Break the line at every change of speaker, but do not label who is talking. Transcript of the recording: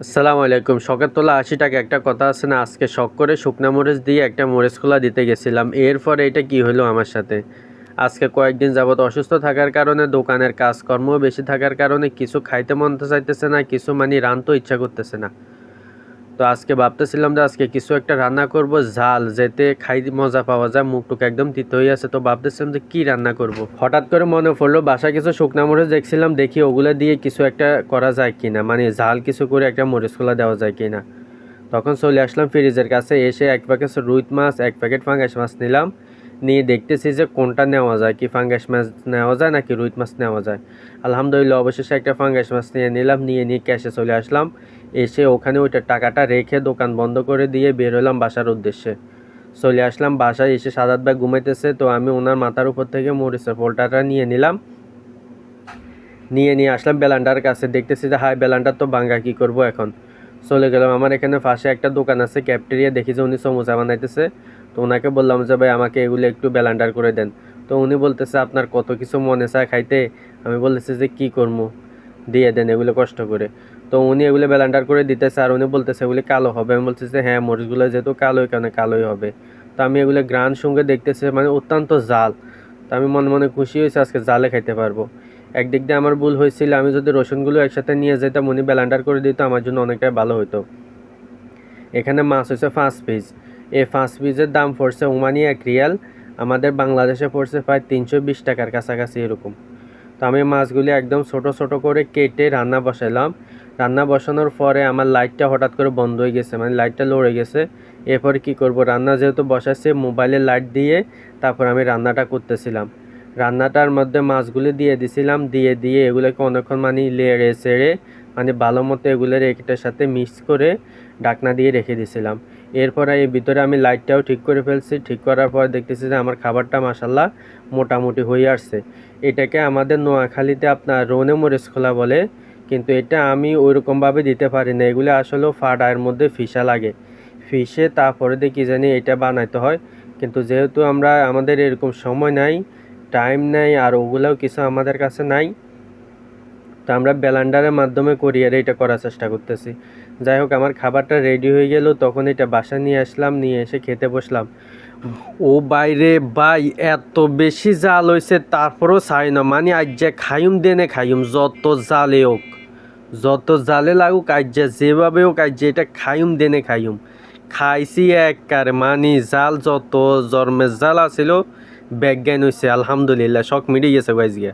আসসালামু আলাইকুম। শখের তোলা ৮০ টাকা একটা কথা আছে না? আজকে শখ করে শুকনা মরিচ দিয়ে একটা মরিচ খোলা দিতে গেছিলাম। এরপরে এটা কি হলো আমার সাথে? আজকে কয়েকদিন যাবত অসুস্থ থাকার কারণে দোকানের কাজকর্মও বেশি থাকার কারণে কিছু খাইতে মন চাইতেছে না, কিছু রানতেও ইচ্ছা করতেছে না। তো আজকে ভাবতেছিলাম যে আজকে কিছু একটা রান্না করব ঝাল, যেতে খাই মজা পাওয়া যায়। মুখটুক একদম তিতো হয়ে আছে। তো ভাবতেছিলাম যে কি রান্না করব। হঠাৎ করে মনে পড়লো বাসায় কিছু শুকনা মরিচ দেখছিলাম, দেখি ওগুলা দিয়ে কিছু একটা করা যায় কিনা, ঝাল কিছু করে একটা মরিচ খোলা দেওয়া যায় কিনা। তখন চলে আসলাম ফ্রিজের কাছে, এসে এক প্যাকেট রুই মাছ, এক প্যাকেট ফাঙ্গাস মাছ নিলাম। নিয়ে দেখতেছি যে কোনটা নেওয়া যায়, কি ফাঙ্গাস মাছ নেওয়া যায় নাকি রুই মাছ নেওয়া যায়। আলহামদুলিল্লাহ অবশেষে একটা ফাঙ্গাস মাছ নিয়ে নিলাম। নিয়ে ক্যাশে চলে আসলাম। এসে ওখানে ওইটা টাকাটা রেখে দোকান বন্ধ করে দিয়ে বের হলাম বাসার উদ্দেশ্যে। চলে আসলাম বাসায়, এসে সাদাত ভাই ঘুমাইতেছে। তো আমি ওনার মাথার উপর থেকে মরিচের পোলটাটা নিয়ে নিলাম। নিয়ে আসলাম বেলান্ডার কাছে। দেখতেছি যে হাই বেলান্ডার তো ভাঙ্গা, কী করবো এখন। চলে গেলাম আমার এখানে পাশে একটা দোকান আছে ক্যাফটেরিয়া, দেখি যে উনি সমোসা বানাইতেছে। তো ওনাকে বললাম যে ভাই আমাকে এগুলো একটু বেলান্ডার করে দেন। তো উনি বলতেছে আপনার কত কিছু মনে চায় খাইতে। আমি বলতেছি যে কী করবো, দিয়ে দেন এগুলো কষ্ট করে। তো উনি এগুলো বেলান্ডার করে দিতেছে, আর উনি বলতেছে এগুলি কালো হবে। আমি বলতেছি হ্যাঁ, মরিচগুলো যেহেতু কালোই, কেন কালোই হবে। তো আমি এগুলো গ্রান সঙ্গে দেখতেছি অত্যন্ত জাল। তো আমি মনে মনে খুশি হয়েছে আজকে জালে খাইতে পারবো। একদিক দিয়ে আমার ভুল হয়েছিল, আমি যদি রসুনগুলো একসাথে নিয়ে যেতাম, উনি ব্লেন্ডার করে দিত, আমার জন্য অনেকটাই ভালো হতো। এখানে মাছ হয়েছে 5 পিস। এই 5 পিসের দাম পড়ছে ওমানি 1 রিয়াল। আমাদের বাংলাদেশে পড়ছে প্রায় 320 টাকার কাছাকাছি এরকম। তো আমি মাছগুলি একদম ছোট ছোট করে কেটে রান্না বসাইলাম। রান্না বসানোর পরে আমার লাইটটা হঠাৎ করে বন্ধ হয়ে গেছে, লাইটটা লড়ে গেছে। এরপরে কি করব, রান্না যেহেতু বসাচ্ছি মোবাইলের লাইট দিয়ে তারপর আমি রান্নাটা করতেছিলাম। রান্নাটার মধ্যে মাছগুলি দিয়ে দিছিলাম, দিয়ে এগুলোকে অনেকক্ষণ লেড়ে চেড়ে ভালো মতো এগুলোর একটার সাথে মিক্স করে ঢাকনা দিয়ে রেখে দিছিলাম। এরপরে এর ভিতরে আমি লাইটটাও ঠিক করে ফেলছি। ঠিক করার পর দেখতেছি যে আমার খাবারটা মাশাল্লাহ মোটামুটি হয়ে আসছে। এটাকে আমাদের নোয়াখালীতে আপনার রোনে মরিচ খোলা বলে, কিন্তু এটা আমি ওইরকমভাবে দিতে পারি না। এগুলো আসলেও ফাড়ার মধ্যে ফিসা লাগে, ফিসে তারপরে দেখি জানি এটা বানাইতে হয়। কিন্তু যেহেতু আমাদের এরকম সময় নাই, টাইম নাই, আর ওগুলোও কিছু আমাদের কাছে নাই, তো আমরা ব্লেন্ডারের মাধ্যমে করি আর এটা করার চেষ্টা করতেছি। যাই হোক, আমার খাবারটা রেডি হয়ে গেল, তখন এটা বাসায় নিয়ে আসলাম, নিয়ে এসে খেতে বসলাম। ও বাইরে ভাই, এত বেশি জাল হয়েছে তারপরেও চাই না, আজ যে খাইম দেনে খাইম, যত জালে হোক, যত জালে লাগুক, আজ যে যেভাবে হোক, আজ যে এটা খাইম দেনে খাইম। খাইছি একবার, জাল যত জন্মের জাল আছিল ব্যাজ্ঞান হয়েছে। আলহামদুলিল্লাহ শখ মিটে গেছে গাইজ গিয়া।